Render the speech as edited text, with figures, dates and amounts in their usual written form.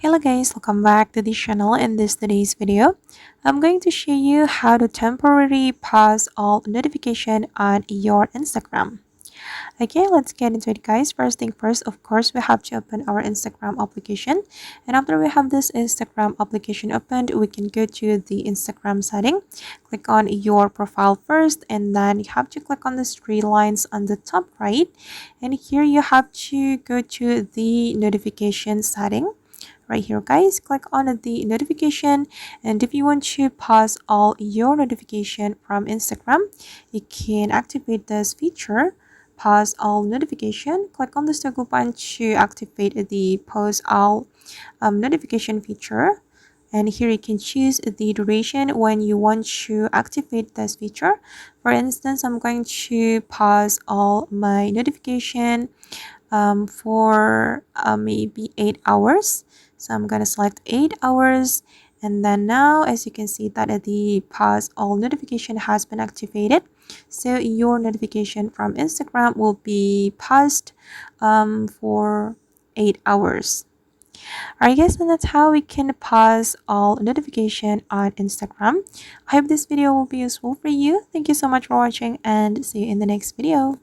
Hello guys, welcome back to the channel. In today's video, I'm going to show you how to temporarily pause all notification on your Instagram. Okay, let's get into it guys. First thing first, of course, we have to open our Instagram application. And after we have this Instagram application opened, we can go to the Instagram setting. Click on your profile first, and then you have to click on the three lines on the top right. And here you have to go to the notification setting right here guys. Click on the notification, and if you want to pause all your notification from Instagram, you can activate this feature, pause all notification. Click on the toggle button to activate the pause all notification feature, and here you can choose the duration when you want to activate this feature. For instance, I'm going to pause all my notification for maybe 8 hours. So I'm gonna select 8 hours, and then now as you can see that the pause all notification has been activated, so your notification from Instagram will be paused for 8 hours. Alright guys, and that's how we can pause all notification on Instagram. I hope this video will be useful for you. Thank you so much for watching, and see you in the next video.